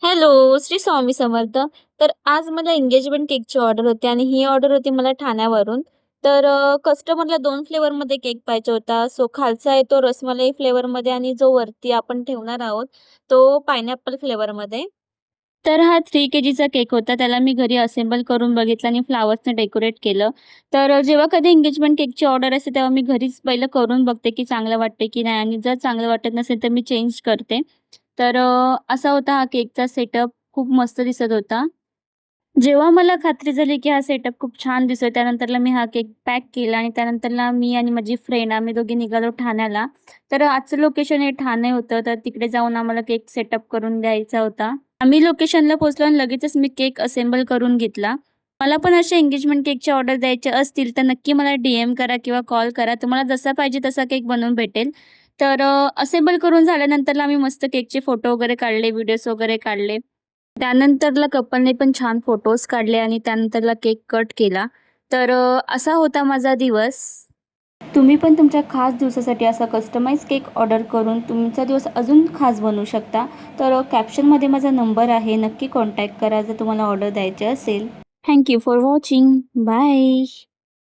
Hello, Shri Swami Samarth. तर आज मला एंगेजमेंट केकची ऑर्डर होती आणि ही ऑर्डर होती मला ठाण्यावरून. तर कस्टमरला 2 फ्लेवरमध्ये केक पाहिजे होता. सो खालचा आहे तो रसमलाई फ्लेवरमध्ये आणि जो वरती आपण ठेवणार आहोत, तो पायनॅपल फ्लेवरमध्ये. तर हा 3 केजीचा केक होता. त्याला मी घरी असेंबल करून बघितलं आणि फ्लॉवर्सने डेकोरेट केलं. तर जेव्हा कधी एंगेजमेंट केकची ऑर्डर असते, तेव्हा मी घरीच पहिलं करून बघते, की चांगलं वाटते की नाही आणि जर चांगलं वाटत नसेल, तर मी चेंज करते. तर असा होता हा केकचा सेटअप. खूप मस्त दिसत होता. जेव्हा मला खात्री झाली, की हा सेटअप खूप छान दिसतोय, त्यानंतरला मी हा केक पॅक केला आणि त्यानंतरला मी आणि माझी फ्रेंड आम्ही दोघी निघालो ठाण्याला. तर आजचं लोकेशन हे ठाणे होतं, तर तिकडे जाऊन आम्हाला केक सेटअप करून द्यायचा होता. आम्ही लोकेशनला पोहोचलो आणि लगेचच मी केक असेंबल करून घेतला. मला पण असे एंगेजमेंट केकचे ऑर्डर द्यायचे असतील, तर नक्की मला डी-एम करा किंवा कॉल करा. तुम्हाला जसा पाहिजे तसा केक बनवून भेटेल. तर असेंबल करून झाल्यानंतरला आम्ही मस्त केकचे फोटो वगैरे काढले, व्हिडिओज वगैरे काढले. त्यानंतरला कपलने पण छान फोटोज काढले आणि त्यानंतरला केक कट केला. तर असा होता माझा दिवस. तुम्ही पण तुमच्या खास दिवसासाठी असा कस्टमाइज केक ऑर्डर करून तुमचा दिवस अजून खास बनवू शकता. तर कॅप्शनमध्ये माझा नंबर आहे. नक्की कॉन्टॅक्ट करा जर तुम्हाला ऑर्डर द्यायची असेल. Thank you for watching. Bye.